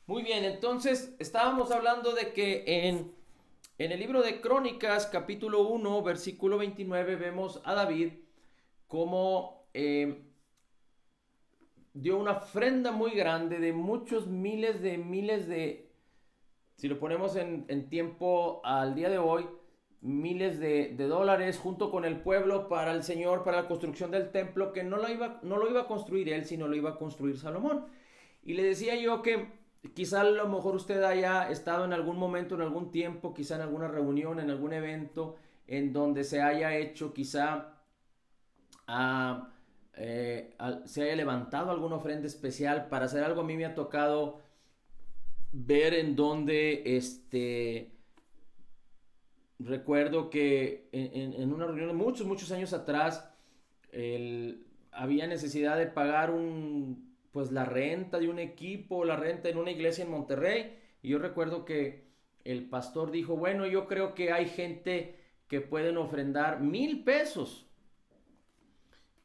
Muy bien, entonces estábamos hablando de que en el libro de Crónicas, capítulo 1, versículo 29, vemos a David como dio una ofrenda muy grande de muchos miles de, si lo ponemos en tiempo al día de hoy, miles de dólares junto con el pueblo para el Señor, para la construcción del templo, que no lo iba a construir él, sino lo iba a construir Salomón. Y le decía yo que quizá a lo mejor usted haya estado en algún momento, en algún tiempo, quizá en alguna reunión, en algún evento, en donde se haya hecho quizá a, se haya levantado alguna ofrenda especial para hacer algo. A mí me ha tocado ver en donde recuerdo que en una reunión de muchos años atrás había necesidad de pagar pues la renta de un equipo, la renta en una iglesia en Monterrey. Y yo recuerdo que el pastor dijo, bueno, yo creo que hay gente que pueden ofrendar 1,000 pesos.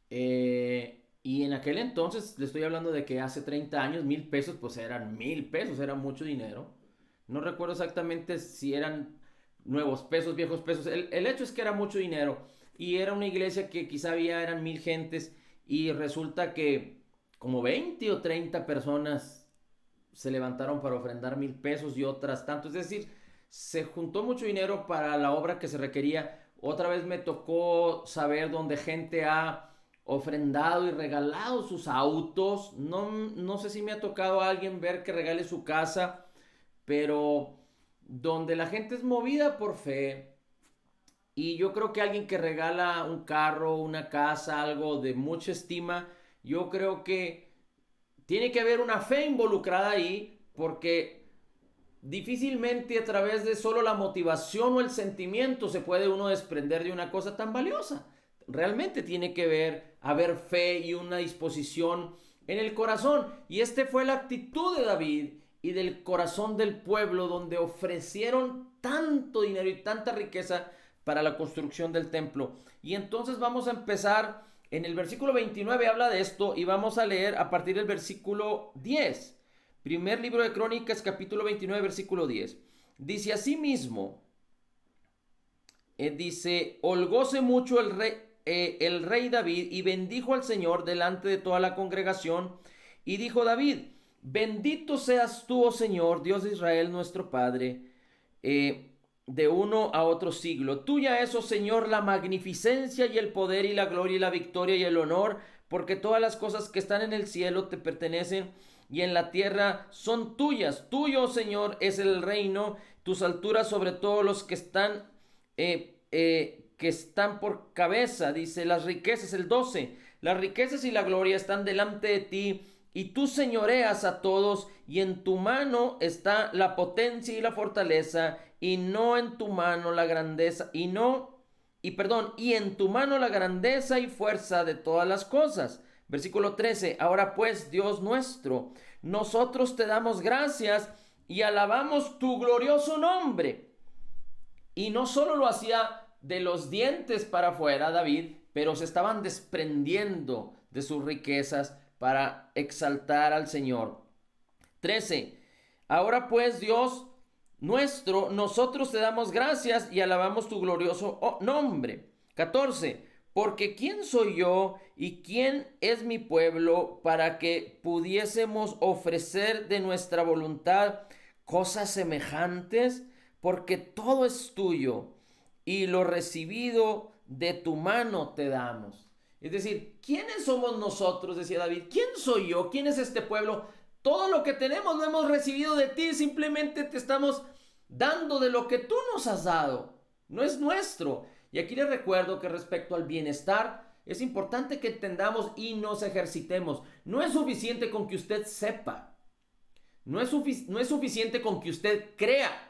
Y en aquel entonces, le estoy hablando de que hace 30 años, 1,000 pesos, pues eran 1,000 pesos, era mucho dinero. No recuerdo exactamente si eran nuevos pesos, viejos pesos. El hecho es que era mucho dinero. Y era una iglesia que quizá había, eran 1,000 gentes. Y resulta que como 20 o 30 personas se levantaron para ofrendar 1,000 pesos y otras tanto. Es decir, se juntó mucho dinero para la obra que se requería. Otra vez me tocó saber donde gente ha ofrendado y regalado sus autos. No sé si me ha tocado a alguien ver que regale su casa, pero donde la gente es movida por fe. Y yo creo que alguien que regala un carro, una casa, algo de mucha estima, yo creo que tiene que haber una fe involucrada ahí, porque difícilmente a través de solo la motivación o el sentimiento se puede uno desprender de una cosa tan valiosa. Realmente tiene que haber fe y una disposición en el corazón. Y este fue la actitud de David y del corazón del pueblo, donde ofrecieron tanto dinero y tanta riqueza para la construcción del templo. Y entonces vamos a empezar en el versículo 29, habla de esto, y vamos a leer a partir del versículo 10. Primer libro de Crónicas, capítulo 29, versículo 10. Dice así mismo, dice, holgóse mucho el rey David y bendijo al Señor delante de toda la congregación. Y dijo David, bendito seas tú, oh Señor, Dios de Israel, nuestro Padre, de uno a otro siglo. Tuya es, oh Señor, la magnificencia y el poder y la gloria y la victoria y el honor, porque todas las cosas que están en el cielo te pertenecen y en la tierra son tuyas. Tuyo, oh Señor, es el reino, tus alturas sobre todos los que están por cabeza. Dice, las riquezas, el 12, las riquezas y la gloria están delante de ti, y tú señoreas a todos, y en tu mano está la potencia y la fortaleza, y no en tu mano la grandeza, y en tu mano la grandeza y fuerza de todas las cosas. Versículo 13, ahora pues, Dios nuestro, nosotros te damos gracias y alabamos tu glorioso nombre. Y no solo lo hacía de los dientes para afuera David, pero se estaban desprendiendo de sus riquezas para exaltar al Señor. 13. Ahora pues, Dios nuestro, nosotros te damos gracias y alabamos tu glorioso nombre. 14. Porque ¿quién soy yo y quién es mi pueblo para que pudiésemos ofrecer de nuestra voluntad cosas semejantes? Porque todo es tuyo y lo recibido de tu mano te damos. Es decir, ¿quiénes somos nosotros? Decía David. ¿Quién soy yo? ¿Quién es este pueblo? Todo lo que tenemos lo hemos recibido de ti. Simplemente te estamos dando de lo que tú nos has dado. No es nuestro. Y aquí les recuerdo que respecto al bienestar, es importante que entendamos y nos ejercitemos. No es suficiente con que usted sepa. No es suficiente con que usted crea.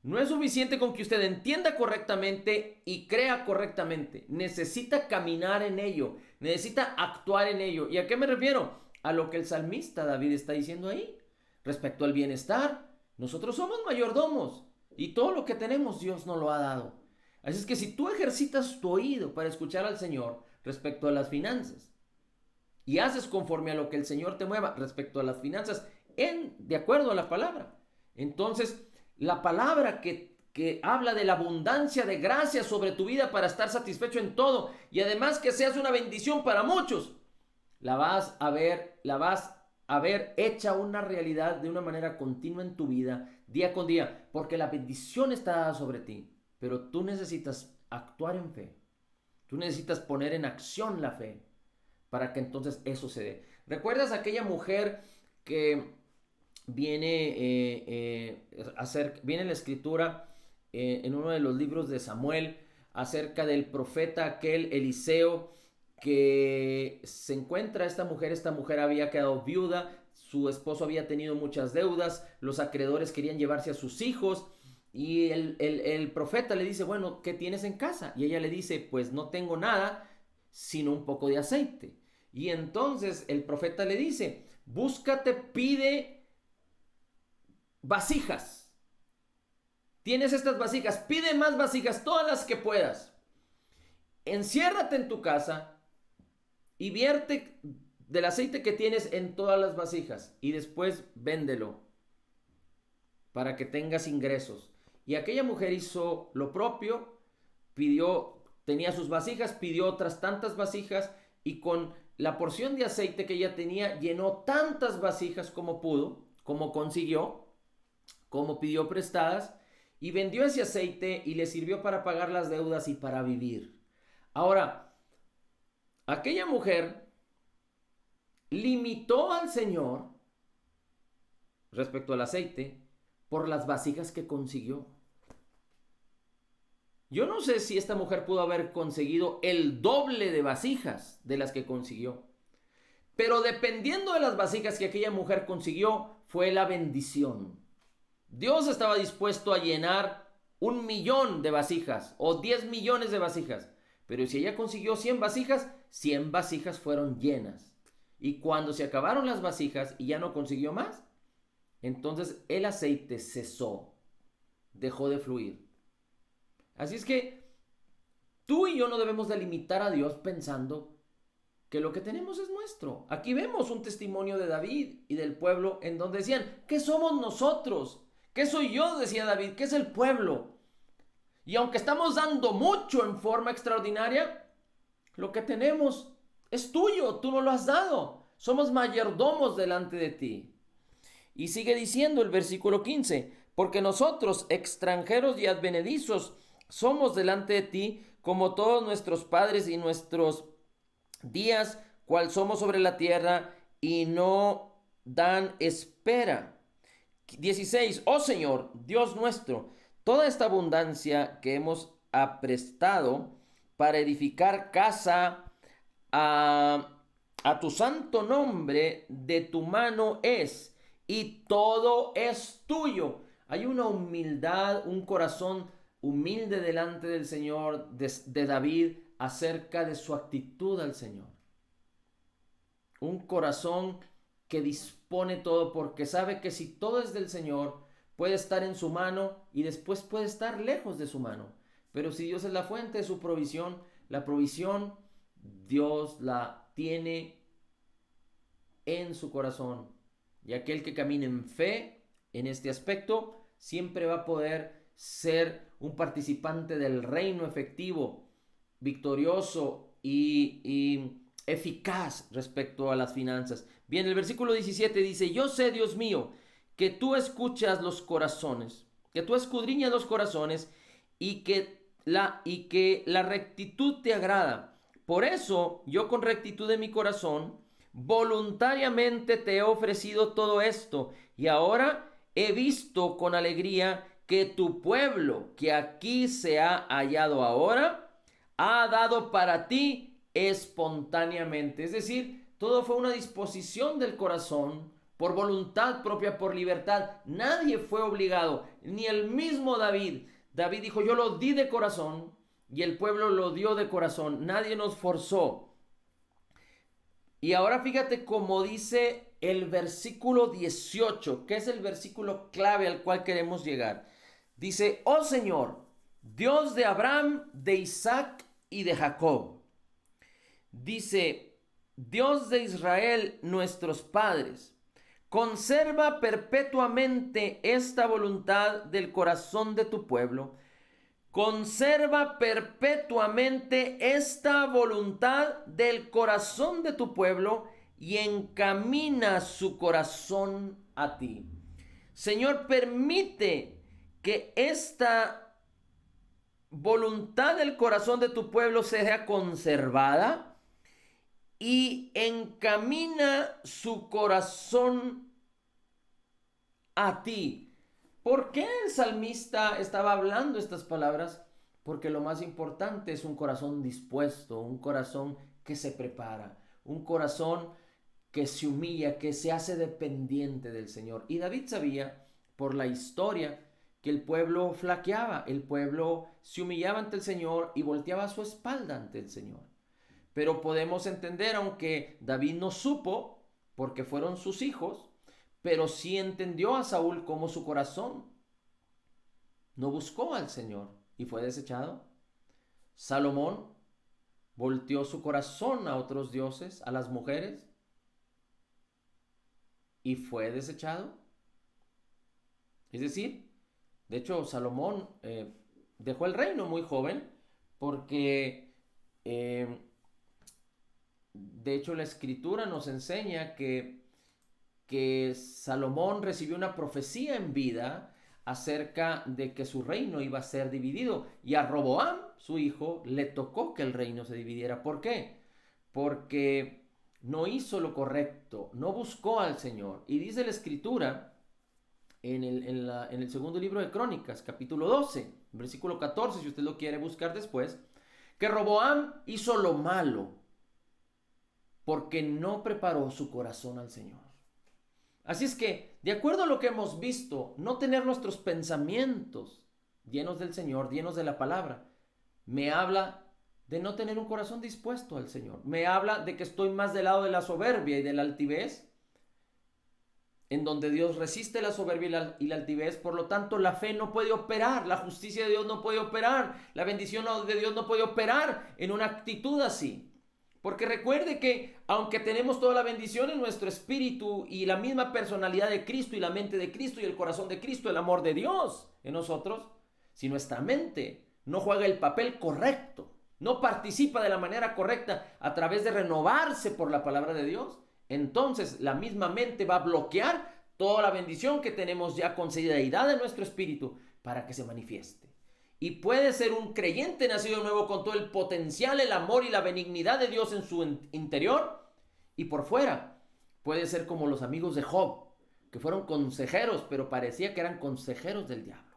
No es suficiente con que usted entienda correctamente y crea correctamente. Necesita caminar en ello. Necesita actuar en ello. ¿Y a qué me refiero? A lo que el salmista David está diciendo ahí. Respecto al bienestar, nosotros somos mayordomos. Y todo lo que tenemos Dios nos lo ha dado. Así es que si tú ejercitas tu oído para escuchar al Señor respecto a las finanzas, y haces conforme a lo que el Señor te mueva respecto a las finanzas, de acuerdo a la palabra. Entonces, la palabra que habla de la abundancia de gracia sobre tu vida para estar satisfecho en todo y además que seas una bendición para muchos, la vas a ver hecha una realidad de una manera continua en tu vida, día con día, porque la bendición está dada sobre ti, pero tú necesitas actuar en fe. Tú necesitas poner en acción la fe para que entonces eso se dé. ¿Recuerdas aquella mujer que viene en la escritura, en uno de los libros de Samuel, acerca del profeta aquel Eliseo, que se encuentra esta mujer había quedado viuda, su esposo había tenido muchas deudas, los acreedores querían llevarse a sus hijos, y el profeta le dice, bueno, ¿qué tienes en casa? Y ella le dice, pues no tengo nada, sino un poco de aceite. Y entonces el profeta le dice, pide vasijas. Tienes estas vasijas, pide más vasijas, todas las que puedas. Enciérrate en tu casa y vierte del aceite que tienes en todas las vasijas y después véndelo para que tengas ingresos. Y aquella mujer hizo lo propio, tenía sus vasijas, pidió otras tantas vasijas y con la porción de aceite que ella tenía llenó tantas vasijas como pudo, como consiguió, como pidió prestadas, y vendió ese aceite y le sirvió para pagar las deudas y para vivir. Ahora, aquella mujer limitó al Señor respecto al aceite por las vasijas que consiguió. Yo no sé si esta mujer pudo haber conseguido el doble de vasijas de las que consiguió, pero dependiendo de las vasijas que aquella mujer consiguió, fue la bendición. Dios estaba dispuesto a llenar 1,000,000 de vasijas o 10 millones de vasijas, pero si ella consiguió 100 vasijas, 100 vasijas fueron llenas. Y cuando se acabaron las vasijas y ya no consiguió más, entonces el aceite cesó, dejó de fluir. Así es que tú y yo no debemos de limitar a Dios pensando que lo que tenemos es nuestro. Aquí vemos un testimonio de David y del pueblo en donde decían, ¿qué somos nosotros? ¿Qué soy yo? Decía David, ¿qué es el pueblo? Y aunque estamos dando mucho en forma extraordinaria, lo que tenemos es tuyo, tú no lo has dado. Somos mayordomos delante de ti. Y sigue diciendo el versículo 15, porque nosotros, extranjeros y advenedizos, somos delante de ti como todos nuestros padres y nuestros días, cual somos sobre la tierra, y no dan espera. 16, oh Señor, Dios nuestro, toda esta abundancia que hemos aprestado para edificar casa a tu santo nombre, de tu mano es, y todo es tuyo. Hay una humildad, un corazón humilde delante del Señor de David acerca de su actitud al Señor. Un corazón que dispone todo porque sabe que si todo es del Señor, puede estar en su mano y después puede estar lejos de su mano. Pero si Dios es la fuente de su provisión, la provisión Dios la tiene en su corazón. Y aquel que camina en fe en este aspecto siempre va a poder ser un participante del reino efectivo, victorioso y eficaz respecto a las finanzas. Bien, el versículo 17 dice, yo sé, Dios mío, que tú escuchas los corazones, que tú escudriñas los corazones y que la rectitud te agrada. Por eso yo con rectitud de mi corazón voluntariamente te he ofrecido todo esto y ahora he visto con alegría que tu pueblo que aquí se ha hallado ahora ha dado para ti espontáneamente. Es decir, todo fue una disposición del corazón, por voluntad propia, por libertad. Nadie fue obligado, ni el mismo David. David dijo, yo lo di de corazón y el pueblo lo dio de corazón. Nadie nos forzó. Y ahora fíjate cómo dice el versículo 18, que es el versículo clave al cual queremos llegar. Dice, oh Señor, Dios de Abraham, de Isaac y de Jacob. Dice, Dios de Israel, nuestros padres, conserva perpetuamente esta voluntad del corazón de tu pueblo. Conserva perpetuamente esta voluntad del corazón de tu pueblo y encamina su corazón a ti. Señor, permite que esta voluntad del corazón de tu pueblo sea conservada y encamina su corazón a ti. ¿Por qué el salmista estaba hablando estas palabras? Porque lo más importante es un corazón dispuesto, un corazón que se prepara, un corazón que se humilla, que se hace dependiente del Señor. Y David sabía por la historia que el pueblo flaqueaba, el pueblo se humillaba ante el Señor y volteaba su espalda ante el Señor. Pero podemos entender, aunque David no supo, porque fueron sus hijos, pero sí entendió a Saúl como su corazón no buscó al Señor y fue desechado. Salomón volteó su corazón a otros dioses, a las mujeres, y fue desechado. Es decir, de hecho Salomón dejó el reino muy joven porque de hecho la escritura nos enseña que Salomón recibió una profecía en vida acerca de que su reino iba a ser dividido. Y a Roboam, su hijo, le tocó que el reino se dividiera. ¿Por qué? Porque no hizo lo correcto, no buscó al Señor. Y dice la escritura en el segundo libro de Crónicas, capítulo 12, versículo 14, si usted lo quiere buscar después, que Roboam hizo lo malo porque no preparó su corazón al Señor. Así es que, de acuerdo a lo que hemos visto, no tener nuestros pensamientos llenos del Señor, llenos de la palabra, me habla de no tener un corazón dispuesto al Señor. Me habla de que estoy más del lado de la soberbia y de la altivez, en donde Dios resiste la soberbia y la altivez. Por lo tanto, la fe no puede operar, la justicia de Dios no puede operar, la bendición de Dios no puede operar en una actitud así. Porque recuerde que aunque tenemos toda la bendición en nuestro espíritu y la misma personalidad de Cristo y la mente de Cristo y el corazón de Cristo, el amor de Dios en nosotros, si nuestra mente no juega el papel correcto, no participa de la manera correcta a través de renovarse por la palabra de Dios, entonces la misma mente va a bloquear toda la bendición que tenemos ya concedida y dada en nuestro espíritu para que se manifieste. Y puede ser un creyente nacido de nuevo con todo el potencial, el amor y la benignidad de Dios en su interior. Y por fuera puede ser como los amigos de Job, que fueron consejeros, pero parecía que eran consejeros del diablo.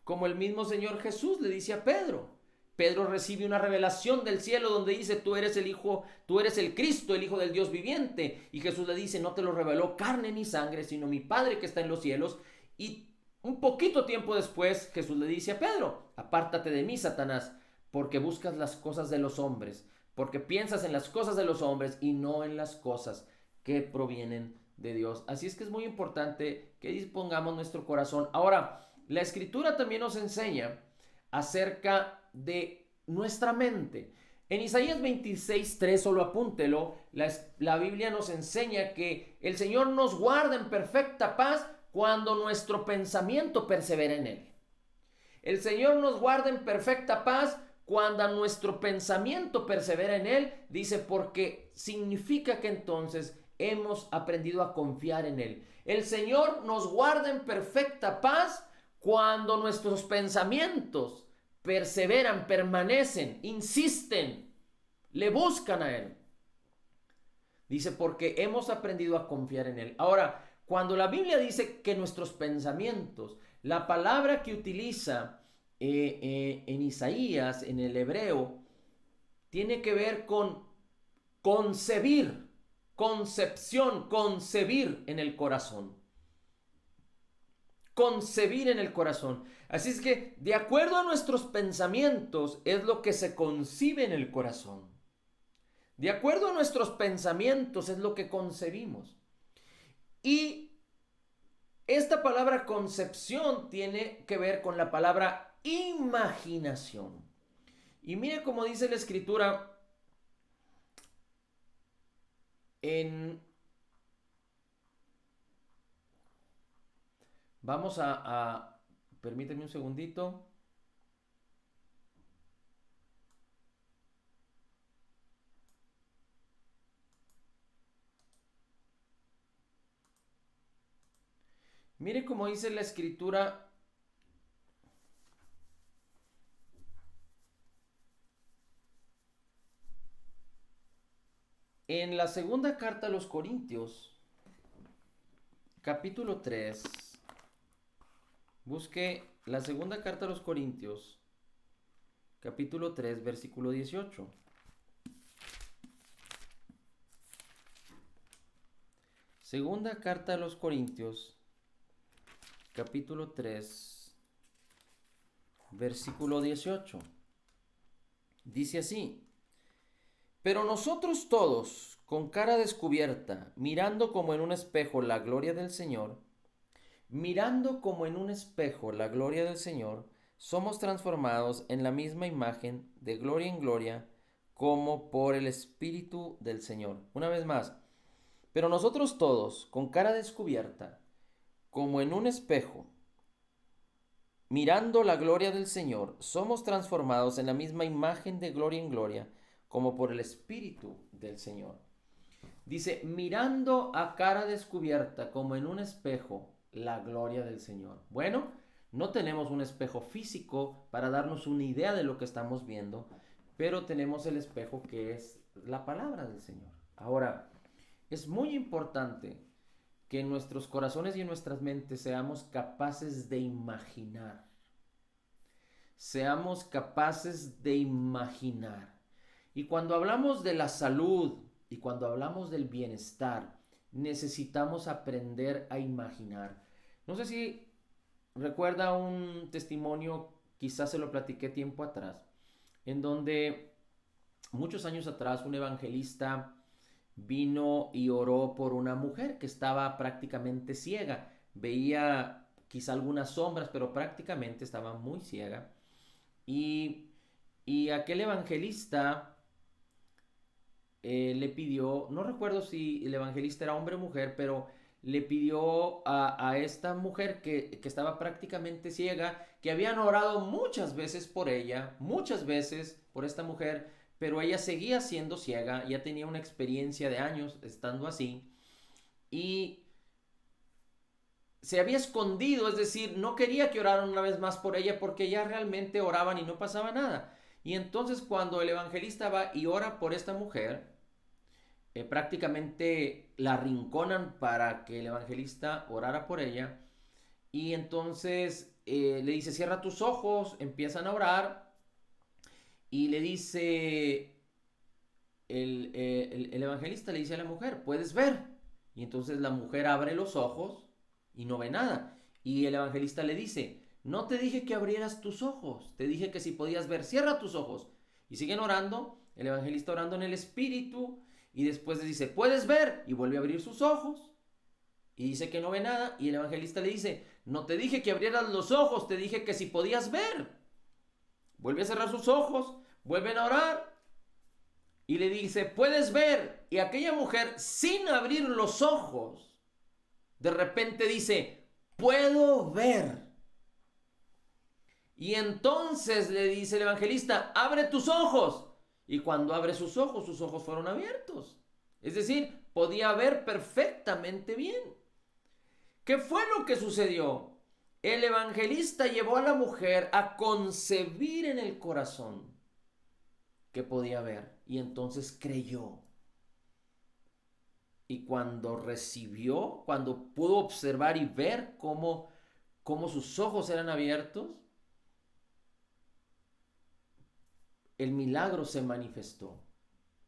Como el mismo Señor Jesús le dice a Pedro. Pedro recibe una revelación del cielo donde dice: tú eres el Hijo, tú eres el Cristo, el Hijo del Dios viviente. Y Jesús le dice: no te lo reveló carne ni sangre, sino mi Padre que está en los cielos. Y un poquito tiempo después, Jesús le dice a Pedro: apártate de mí, Satanás, porque buscas las cosas de los hombres, porque piensas en las cosas de los hombres y no en las cosas que provienen de Dios. Así es que es muy importante que dispongamos nuestro corazón. Ahora, la Escritura también nos enseña acerca de nuestra mente. En Isaías 26:3, solo apúntelo, la Biblia nos enseña que el Señor nos guarda en perfecta paz cuando nuestro pensamiento persevera en Él. El Señor nos guarda en perfecta paz cuando nuestro pensamiento persevera en Él, dice, porque significa que entonces hemos aprendido a confiar en Él. El Señor nos guarda en perfecta paz cuando nuestros pensamientos perseveran, permanecen, insisten, le buscan a Él. Dice, porque hemos aprendido a confiar en Él. Ahora, cuando la Biblia dice que nuestros pensamientos, la palabra que utiliza en Isaías, en el hebreo, tiene que ver con concebir, concepción, concebir en el corazón. Concebir en el corazón. Así es que, de acuerdo a nuestros pensamientos, es lo que se concibe en el corazón. De acuerdo a nuestros pensamientos, es lo que concebimos. Y esta palabra concepción tiene que ver con la palabra imaginación. Y mire cómo dice la Escritura en Vamos permíteme un segundito. Mire cómo dice la escritura en la segunda carta a los Corintios, capítulo 3. Busque la segunda carta a los Corintios, capítulo 3, versículo 18. Segunda carta a los Corintios, capítulo 3, versículo 18. Dice así: pero nosotros todos, con cara descubierta, mirando como en un espejo la gloria del Señor, mirando como en un espejo la gloria del Señor, somos transformados en la misma imagen de gloria en gloria, como por el Espíritu del Señor. Una vez más, pero nosotros todos, con cara descubierta, como en un espejo, mirando la gloria del Señor, somos transformados en la misma imagen de gloria en gloria, como por el Espíritu del Señor. Dice, mirando a cara descubierta, como en un espejo, la gloria del Señor. Bueno, no tenemos un espejo físico para darnos una idea de lo que estamos viendo, pero tenemos el espejo que es la palabra del Señor. Ahora, es muy importante que en nuestros corazones y en nuestras mentes seamos capaces de imaginar. Seamos capaces de imaginar. Y cuando hablamos de la salud y cuando hablamos del bienestar, necesitamos aprender a imaginar. No sé si recuerda un testimonio, quizás se lo platiqué tiempo atrás, en donde muchos años atrás un evangelista vino y oró por una mujer que estaba prácticamente ciega. Veía quizá algunas sombras, pero prácticamente estaba muy ciega. Y, y aquel evangelista le pidió, no recuerdo si el evangelista era hombre o mujer, pero le pidió a esta mujer que estaba prácticamente ciega, que habían orado muchas veces por ella, muchas veces por esta mujer, pero ella seguía siendo ciega, ya tenía una experiencia de años estando así, y se había escondido, es decir, no quería que oraran una vez más por ella porque ya realmente oraban y no pasaba nada. Y entonces cuando el evangelista va y ora por esta mujer, prácticamente la arrinconan para que el evangelista orara por ella. Y entonces le dice, cierra tus ojos, empiezan a orar. Y le dice, el evangelista le dice a la mujer, puedes ver. Y entonces la mujer abre los ojos y no ve nada. Y el evangelista le dice, no te dije que abrieras tus ojos, te dije que si podías ver, cierra tus ojos. Y siguen orando, el evangelista orando en el espíritu, y después le dice, puedes ver, y vuelve a abrir sus ojos, y dice que no ve nada, y el evangelista le dice, no te dije que abrieras los ojos, te dije que si podías ver. Vuelve a cerrar sus ojos, vuelven a orar, y le dice, puedes ver. Y aquella mujer, sin abrir los ojos, de repente dice, puedo ver. Y entonces le dice el evangelista, abre tus ojos. Y cuando abre sus ojos fueron abiertos. Es decir, podía ver perfectamente bien. ¿Qué fue lo que sucedió? El evangelista llevó a la mujer a concebir en el corazón que podía ver. Y entonces creyó. Y cuando recibió, cuando pudo observar y ver cómo sus ojos eran abiertos, el milagro se manifestó.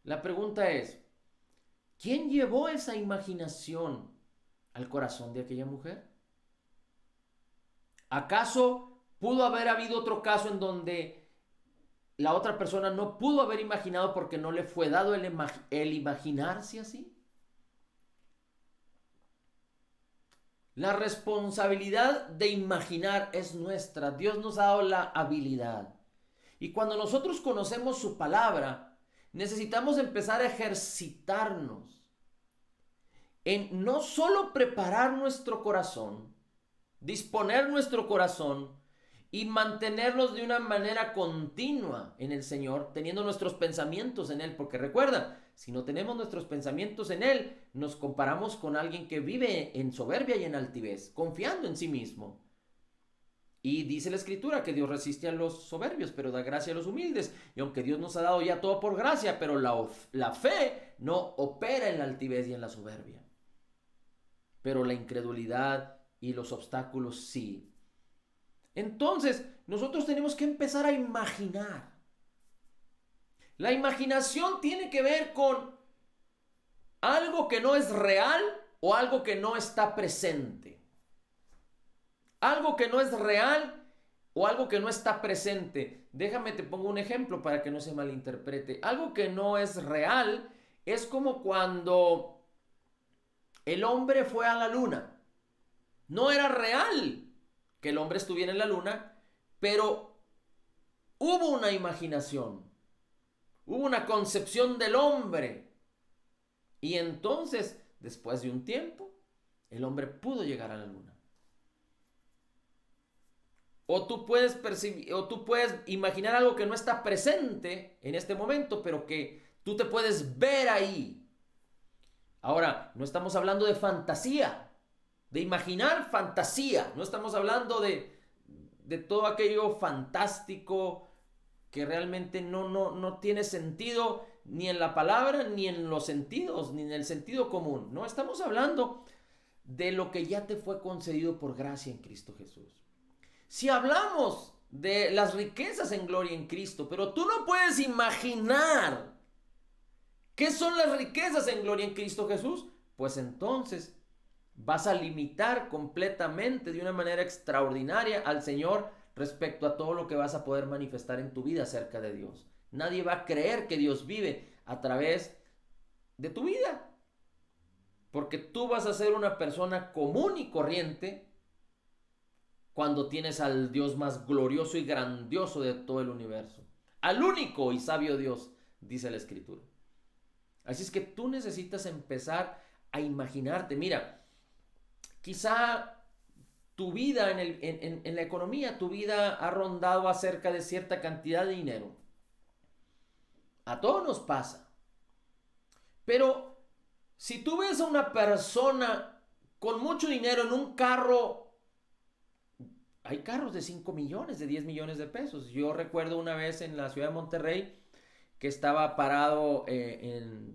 La pregunta es, ¿quién llevó esa imaginación al corazón de aquella mujer? ¿Acaso pudo haber habido otro caso en donde la otra persona no pudo haber imaginado porque no le fue dado el imaginarse así? La responsabilidad de imaginar es nuestra. Dios nos ha dado la habilidad. Y cuando nosotros conocemos su palabra, necesitamos empezar a ejercitarnos en no solo preparar nuestro corazón, disponer nuestro corazón y mantenernos de una manera continua en el Señor, teniendo nuestros pensamientos en Él. Porque recuerda, si no tenemos nuestros pensamientos en Él, nos comparamos con alguien que vive en soberbia y en altivez, confiando en sí mismo. Y dice la Escritura que Dios resiste a los soberbios, pero da gracia a los humildes. Y aunque Dios nos ha dado ya todo por gracia, pero la fe no opera en la altivez y en la soberbia. Pero la incredulidad y los obstáculos sí. Entonces, nosotros tenemos que empezar a imaginar. La imaginación tiene que ver con algo que no es real o algo que no está presente. Algo que no es real o algo que no está presente. Déjame te pongo un ejemplo para que no se malinterprete. Algo que no es real es como cuando el hombre fue a la luna. No era real que el hombre estuviera en la luna, pero hubo una imaginación, hubo una concepción del hombre. Y entonces, después de un tiempo, el hombre pudo llegar a la luna. O tú puedes percibir, o tú puedes imaginar algo que no está presente en este momento, pero que tú te puedes ver ahí. Ahora, no estamos hablando de fantasía, de imaginar fantasía. No estamos hablando de todo aquello fantástico que realmente no tiene sentido ni en la palabra, ni en los sentidos, ni en el sentido común. No, estamos hablando de lo que ya te fue concedido por gracia en Cristo Jesús. Si hablamos de las riquezas en gloria en Cristo, pero tú no puedes imaginar qué son las riquezas en gloria en Cristo Jesús, pues entonces vas a limitar completamente de una manera extraordinaria al Señor respecto a todo lo que vas a poder manifestar en tu vida acerca de Dios. Nadie va a creer que Dios vive a través de tu vida, porque tú vas a ser una persona común y corriente cuando tienes al Dios más glorioso y grandioso de todo el universo, al único y sabio Dios, dice la Escritura. Así es que tú necesitas empezar a imaginarte. Mira, quizá tu vida en la economía, tu vida ha rondado acerca de cierta cantidad de dinero. A todos nos pasa. Pero si tú ves a una persona con mucho dinero en un carro, hay carros de 5 millones, de 10 millones de pesos. Yo recuerdo una vez en la ciudad de Monterrey que estaba parado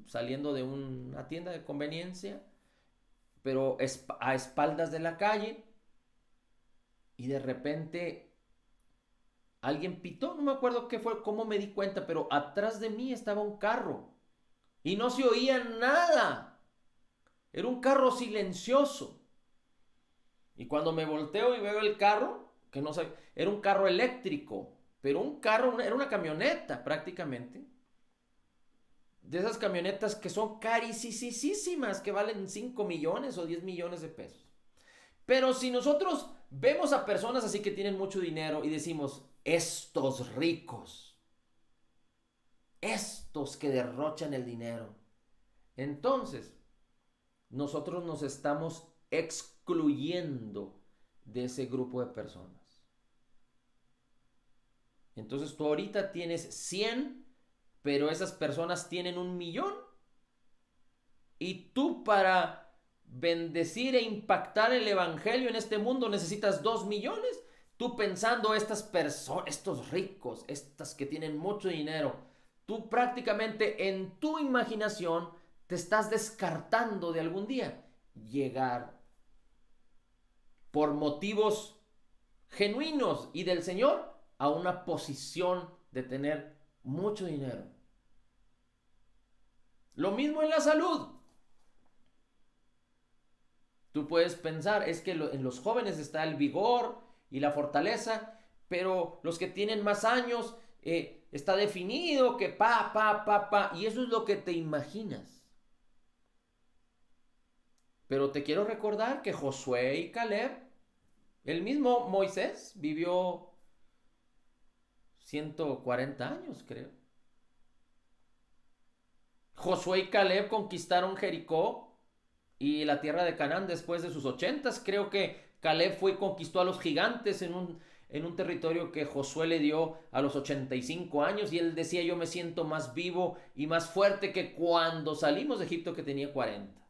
saliendo de una tienda de conveniencia, pero a espaldas de la calle, y de repente alguien pitó, no me acuerdo qué fue, cómo me di cuenta, pero atrás de mí estaba un carro y no se oía nada. Era un carro silencioso. Y cuando me volteo y veo el carro, que no sé, era un carro eléctrico, pero un carro, era una camioneta prácticamente. De esas camionetas que son carísimas, que valen 5 millones o 10 millones de pesos. Pero si nosotros vemos a personas así que tienen mucho dinero y decimos, estos ricos, estos que derrochan el dinero, entonces nosotros nos estamos excluyendo de ese grupo de personas. Entonces tú ahorita tienes 100, pero esas personas tienen 1,000,000. Y tú para bendecir e impactar el evangelio en este mundo necesitas 2 millones. Tú pensando estas personas, estos ricos, estas que tienen mucho dinero, tú prácticamente en tu imaginación te estás descartando de algún día llegar por motivos genuinos y del Señor a una posición de tener mucho dinero. Lo mismo en la salud. Tú puedes pensar, es que en los jóvenes está el vigor y la fortaleza, pero los que tienen más años está definido que y eso es lo que te imaginas. Pero te quiero recordar que Josué y Caleb, el mismo Moisés, vivió 140 años, creo. Josué y Caleb conquistaron Jericó y la tierra de Canaán después de sus 80. Creo que Caleb fue y conquistó a los gigantes en un territorio que Josué le dio a los 85 años, y él decía: yo me siento más vivo y más fuerte que cuando salimos de Egipto, que tenía 40.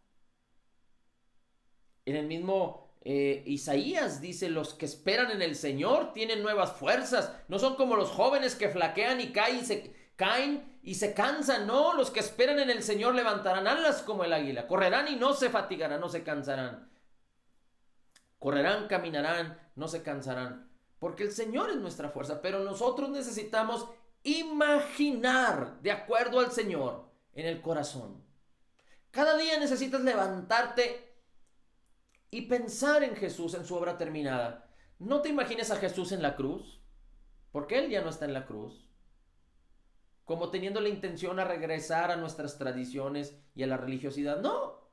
En el mismo Isaías dice: los que esperan en el Señor tienen nuevas fuerzas, no son como los jóvenes que flaquean y caen y se cansan. No, los que esperan en el Señor levantarán alas como el águila, correrán y no se fatigarán, no se cansarán, correrán, caminarán, no se cansarán, porque el Señor es nuestra fuerza. Pero nosotros necesitamos imaginar de acuerdo al Señor en el corazón. Cada día necesitas levantarte y pensar en Jesús, en su obra terminada. No te imagines a Jesús en la cruz, porque Él ya no está en la cruz, como teniendo la intención a regresar a nuestras tradiciones y a la religiosidad. No,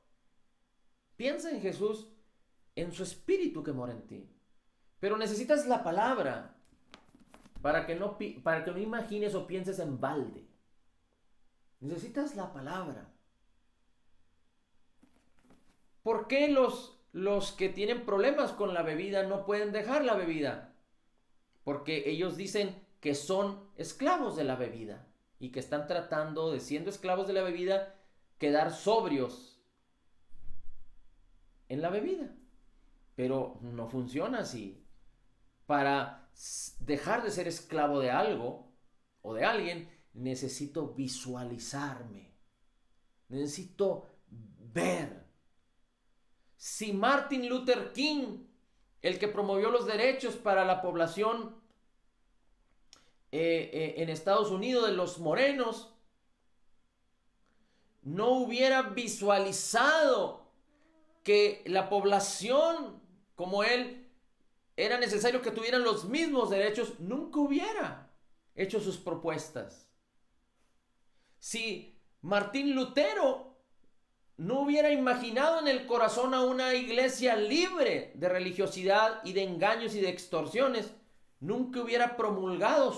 piensa en Jesús, en su espíritu que mora en ti. Pero necesitas la palabra para que no imagines o pienses en balde. Necesitas la palabra. ¿Por qué los que tienen problemas con la bebida no pueden dejar la bebida? Porque ellos dicen que son esclavos de la bebida y que están tratando de, siendo esclavos de la bebida, quedar sobrios en la bebida. Pero no funciona así. Para dejar de ser esclavo de algo o de alguien, necesito visualizarme. Necesito ver. Si Martin Luther King, el que promovió los derechos para la población en Estados Unidos de los morenos, no hubiera visualizado que la población como él era necesario que tuvieran los mismos derechos, nunca hubiera hecho sus propuestas. Si Martín Lutero no hubiera imaginado en el corazón a una iglesia libre de religiosidad y de engaños y de extorsiones, nunca hubiera promulgado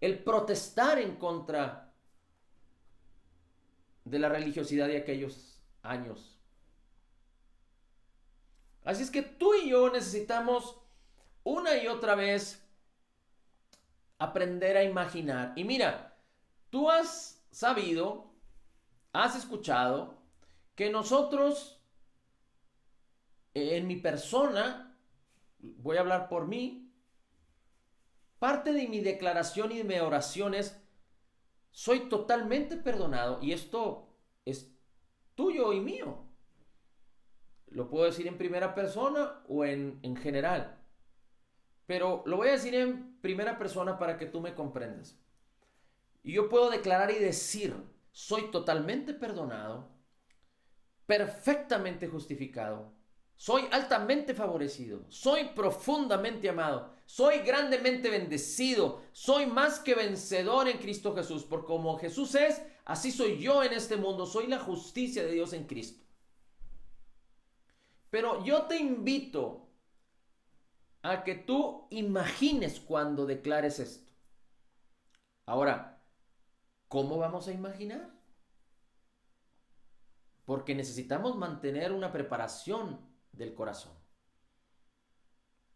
el protestar en contra de la religiosidad de aquellos años. Así es que tú y yo necesitamos una y otra vez aprender a imaginar. Y mira, tú has sabido, has escuchado que nosotros, en mi persona, voy a hablar por mí, parte de mi declaración y de mi oración es: soy totalmente perdonado. Y esto es tuyo y mío. Lo puedo decir en primera persona o en general. Pero lo voy a decir en primera persona para que tú me comprendas. Y yo puedo declarar y decir: soy totalmente perdonado, perfectamente justificado, soy altamente favorecido, soy profundamente amado, soy grandemente bendecido, soy más que vencedor en Cristo Jesús, porque como Jesús es, así soy yo en este mundo, soy la justicia de Dios en Cristo. Pero yo te invito a que tú imagines cuando declares esto. Ahora, ¿cómo vamos a imaginar? Porque necesitamos mantener una preparación del corazón.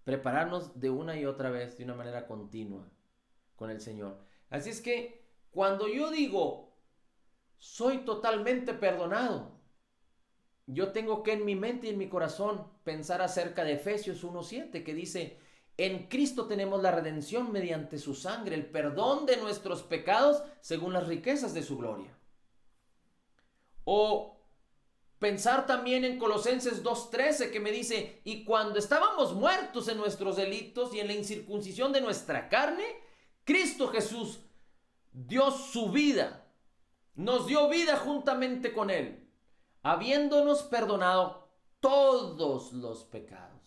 Prepararnos de una y otra vez, de una manera continua, con el Señor. Así es que cuando yo digo: soy totalmente perdonado, yo tengo que en mi mente y en mi corazón pensar acerca de Efesios 1:7, que dice: en Cristo tenemos la redención mediante su sangre, el perdón de nuestros pecados según las riquezas de su gloria. O pensar también en Colosenses 2:13, que me dice: y cuando estábamos muertos en nuestros delitos y en la incircuncisión de nuestra carne, Cristo Jesús dio su vida, nos dio vida juntamente con Él, habiéndonos perdonado todos los pecados.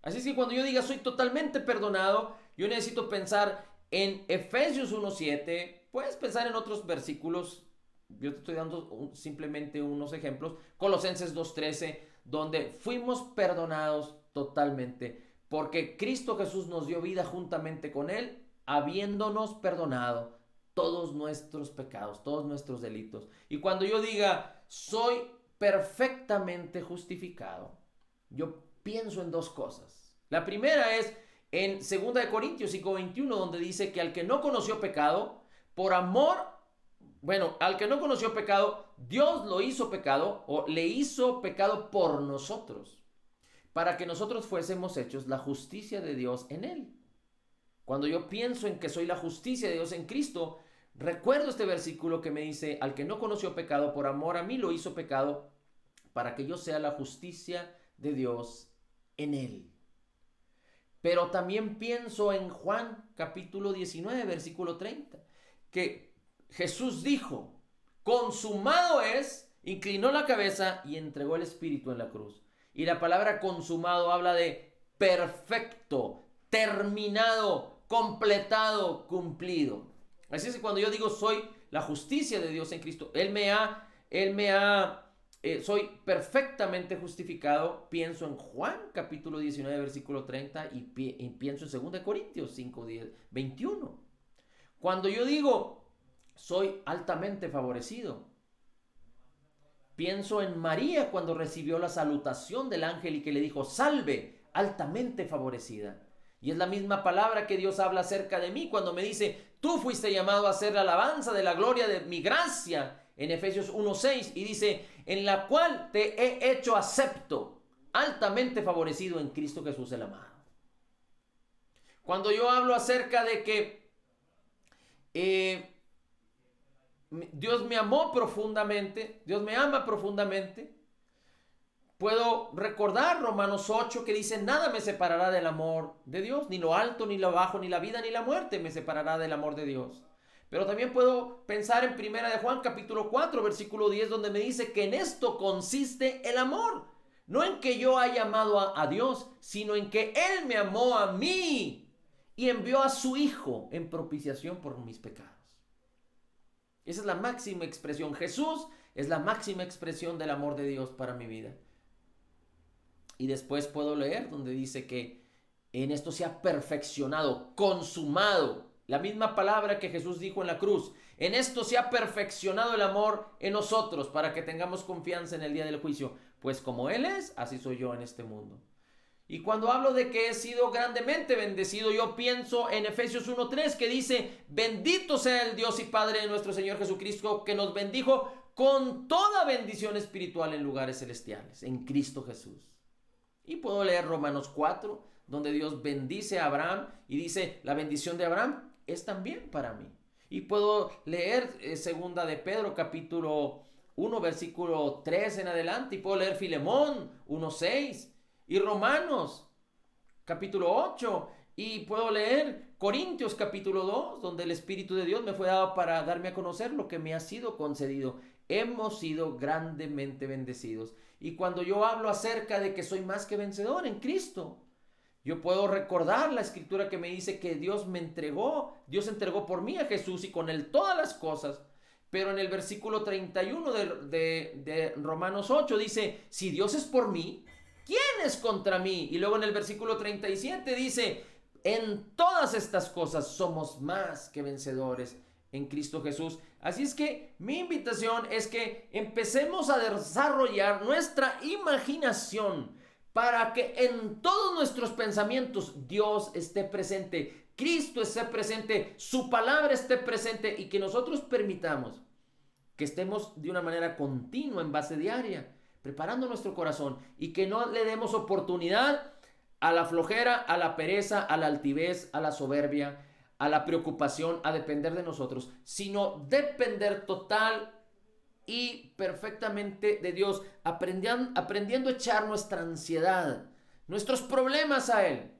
Así es que cuando yo diga soy totalmente perdonado, yo necesito pensar en Efesios 1:7, puedes pensar en otros versículos. Yo te estoy dando simplemente unos ejemplos. Colosenses 2:13, donde fuimos perdonados totalmente, porque Cristo Jesús nos dio vida juntamente con Él, habiéndonos perdonado todos nuestros pecados, todos nuestros delitos. Y cuando yo diga soy perfectamente justificado, yo pienso en dos cosas. La primera es en 2 Corintios 5:21, donde dice que al que no conoció pecado, por amor, bueno, al que no conoció pecado, Dios lo hizo pecado o le hizo pecado por nosotros, para que nosotros fuésemos hechos la justicia de Dios en él. Cuando yo pienso en que soy la justicia de Dios en Cristo, recuerdo este versículo que me dice, al que no conoció pecado, por amor a mí lo hizo pecado, para que yo sea la justicia de Dios en él. Pero también pienso en Juan capítulo 19, versículo 30, que Jesús dijo, consumado es, inclinó la cabeza y entregó el Espíritu en la cruz. Y la palabra consumado habla de perfecto, terminado, completado, cumplido. Así es que cuando yo digo soy la justicia de Dios en Cristo, soy perfectamente justificado, pienso en Juan capítulo 19 versículo 30 y pienso en 2 Corintios 5, 10, 21. Cuando yo digo soy altamente favorecido, pienso en María cuando recibió la salutación del ángel y que le dijo salve, altamente favorecida. Y es la misma palabra que Dios habla acerca de mí cuando me dice, tú fuiste llamado a hacer la alabanza de la gloria de mi gracia, en Efesios 1:6, y dice, en la cual te he hecho acepto, altamente favorecido en Cristo Jesús el amado. Cuando yo hablo acerca de que Dios me amó profundamente, Dios me ama profundamente, puedo recordar Romanos 8 que dice, nada me separará del amor de Dios, ni lo alto, ni lo bajo, ni la vida, ni la muerte me separará del amor de Dios. Pero también puedo pensar en 1 de Juan capítulo 4 versículo 10 donde me dice que en esto consiste el amor. No en que yo haya amado a Dios, sino en que Él me amó a mí y envió a su Hijo en propiciación por mis pecados. Esa es la máxima expresión. Jesús es la máxima expresión del amor de Dios para mi vida. Y después puedo leer donde dice que en esto se ha perfeccionado, consumado. La misma palabra que Jesús dijo en la cruz. En esto se ha perfeccionado el amor en nosotros para que tengamos confianza en el día del juicio. Pues como Él es, así soy yo en este mundo. Y cuando hablo de que he sido grandemente bendecido, yo pienso en Efesios 1:3 que dice, bendito sea el Dios y Padre de nuestro Señor Jesucristo, que nos bendijo con toda bendición espiritual en lugares celestiales, en Cristo Jesús. Y puedo leer Romanos 4, donde Dios bendice a Abraham y dice, la bendición de Abraham es también para mí. Y puedo leer segunda de Pedro capítulo 1 versículo 3 en adelante, y puedo leer Filemón 1:6 y Romanos capítulo 8, y puedo leer Corintios capítulo 2, donde el Espíritu de Dios me fue dado para darme a conocer lo que me ha sido concedido. Hemos sido grandemente bendecidos. Y cuando yo hablo acerca de que soy más que vencedor en Cristo, yo puedo recordar la escritura que me dice que Dios entregó por mí a Jesús y con Él todas las cosas. Pero en el versículo 31 de Romanos 8 dice, si Dios es por mí, ¿quién es contra mí? Y luego en el versículo 37 dice, en todas estas cosas somos más que vencedores en Cristo Jesús. Así es que mi invitación es que empecemos a desarrollar nuestra imaginación para que en todos nuestros pensamientos Dios esté presente, Cristo esté presente, su palabra esté presente y que nosotros permitamos que estemos de una manera continua en base diaria, preparando nuestro corazón y que no le demos oportunidad a la flojera, a la pereza, a la altivez, a la soberbia, a la preocupación, a depender de nosotros, sino depender total y perfectamente de Dios, aprendiendo a echar nuestra ansiedad, nuestros problemas a Él.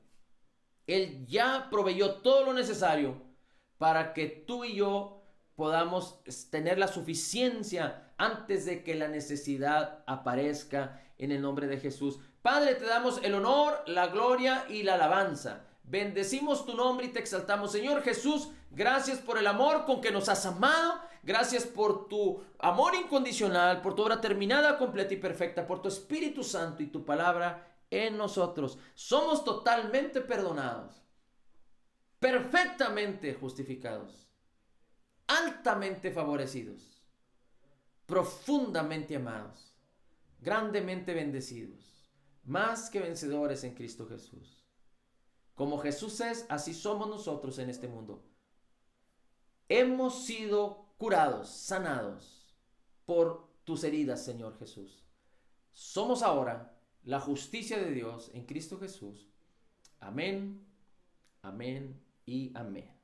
Él ya proveyó todo lo necesario para que tú y yo podamos tener la suficiencia antes de que la necesidad aparezca en el nombre de Jesús. Padre, te damos el honor, la gloria y la alabanza. Bendecimos tu nombre y te exaltamos. Señor Jesús, gracias por el amor con que nos has amado. Gracias por tu amor incondicional, por tu obra terminada, completa y perfecta, por tu Espíritu Santo y tu palabra en nosotros. Somos totalmente perdonados, perfectamente justificados, altamente favorecidos, profundamente amados, grandemente bendecidos, más que vencedores en Cristo Jesús. Como Jesús es, así somos nosotros en este mundo. Hemos sido curados, sanados por tus heridas, Señor Jesús. Somos ahora la justicia de Dios en Cristo Jesús. Amén, amén y amén.